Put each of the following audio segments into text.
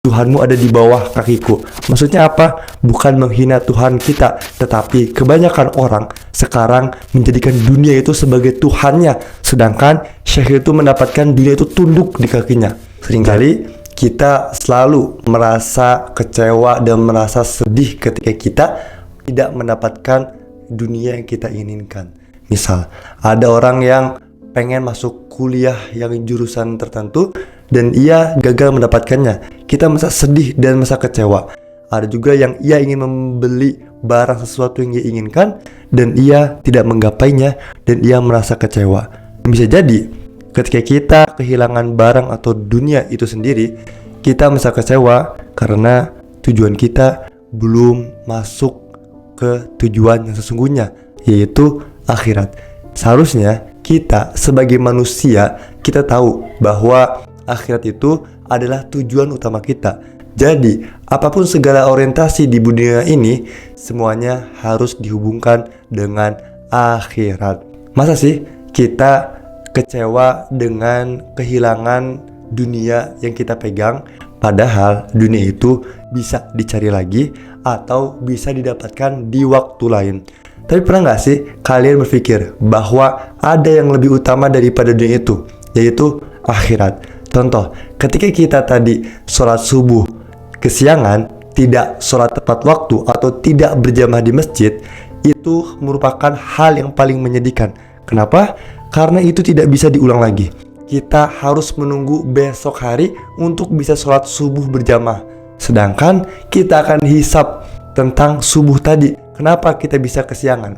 Tuhanmu ada di bawah kakiku. Maksudnya apa? Bukan menghina Tuhan kita, tetapi kebanyakan orang sekarang menjadikan dunia itu sebagai Tuhannya, sedangkan Syekh itu mendapatkan dunia itu tunduk di kakinya. Seringkali kita selalu merasa kecewa dan merasa sedih ketika kita tidak mendapatkan dunia yang kita inginkan. Misal, ada orang yang pengen masuk kuliah yang jurusan tertentu dan ia gagal mendapatkannya. Kita merasa sedih dan merasa kecewa. Ada juga yang ia ingin membeli barang sesuatu yang ia inginkan dan ia tidak menggapainya dan ia merasa kecewa. Bisa jadi ketika kita kehilangan barang atau dunia itu sendiri, kita merasa kecewa karena tujuan kita belum masuk ke tujuan yang sesungguhnya, yaitu akhirat. Seharusnya kita sebagai manusia, kita tahu bahwa akhirat itu adalah tujuan utama kita. Jadi, apapun segala orientasi di dunia ini, semuanya harus dihubungkan dengan akhirat. Masa sih kita kecewa dengan kehilangan dunia yang kita pegang, padahal dunia itu bisa dicari lagi atau bisa didapatkan di waktu lain. Tapi pernah gak sih kalian berpikir bahwa ada yang lebih utama daripada dunia itu, yaitu akhirat? Contoh, ketika kita tadi sholat subuh kesiangan, tidak sholat tepat waktu atau tidak berjamaah di masjid, itu merupakan hal yang paling menyedihkan. Kenapa? Karena itu tidak bisa diulang lagi. Kita harus menunggu besok hari untuk bisa sholat subuh berjamaah. Sedangkan kita akan hisap tentang subuh tadi. Kenapa kita bisa kesiangan?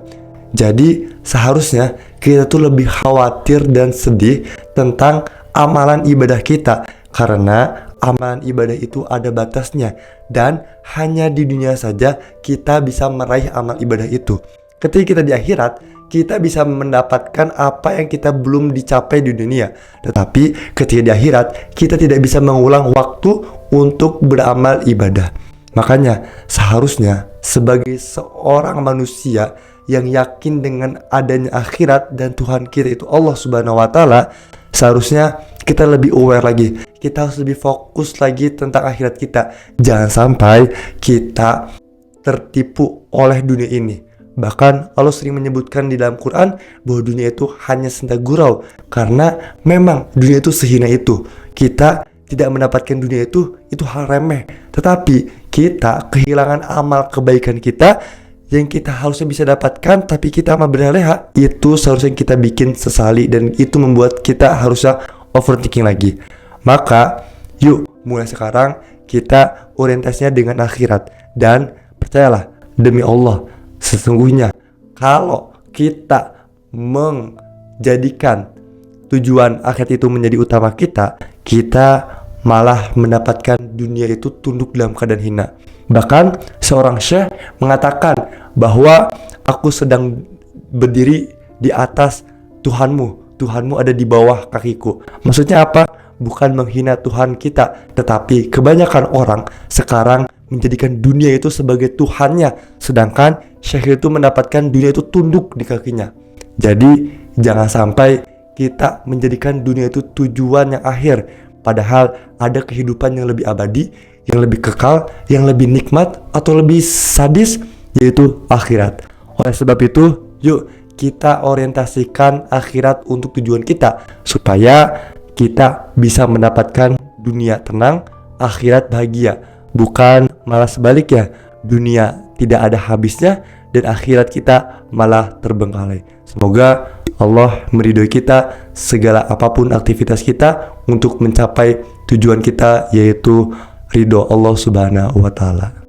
Jadi seharusnya kita tuh lebih khawatir dan sedih tentang amalan ibadah kita, karena amalan ibadah itu ada batasnya dan hanya di dunia saja kita bisa meraih amal ibadah itu. Ketika kita di akhirat, kita bisa mendapatkan apa yang kita belum dicapai di dunia. Tetapi ketika di akhirat, kita tidak bisa mengulang waktu untuk beramal ibadah. Makanya seharusnya sebagai seorang manusia yang yakin dengan adanya akhirat dan Tuhan kita itu Allah Subhanahu wa Ta'ala, seharusnya kita lebih aware lagi. Kita harus lebih fokus lagi tentang akhirat kita. Jangan sampai kita tertipu oleh dunia ini. Bahkan Allah sering menyebutkan di dalam Quran bahwa dunia itu hanya senda gurau, karena memang dunia itu sehina itu. Kita tidak mendapatkan dunia itu hal remeh. Tetapi kita kehilangan amal kebaikan kita yang kita harusnya bisa dapatkan, tapi kita amal berleha, itu seharusnya kita bikin sesali dan itu membuat kita harusnya overthinking lagi. Maka yuk mulai sekarang kita orientasinya dengan akhirat. Dan percayalah, demi Allah, sesungguhnya kalau kita menjadikan tujuan akhirat itu menjadi utama kita, kita malah mendapatkan dunia itu tunduk dalam keadaan hina. Bahkan seorang syekh mengatakan bahwa aku sedang berdiri di atas Tuhanmu, Tuhanmu ada di bawah kakiku. Maksudnya apa? Bukan menghina Tuhan kita, tetapi kebanyakan orang sekarang menjadikan dunia itu sebagai Tuhannya, sedangkan syekh itu mendapatkan dunia itu tunduk di kakinya. Jadi jangan sampai kita menjadikan dunia itu tujuan yang akhir, padahal ada kehidupan yang lebih abadi, yang lebih kekal, yang lebih nikmat atau lebih sadis, yaitu akhirat. Oleh sebab itu, yuk kita orientasikan akhirat untuk tujuan kita, supaya kita bisa mendapatkan dunia tenang, akhirat bahagia. Bukan malah sebaliknya, dunia tidak ada habisnya dan akhirat kita malah terbengkalai. Semoga Allah meridhoi kita segala apapun aktivitas kita untuk mencapai tujuan kita, yaitu ridho Allah Subhanahu wa Ta'ala.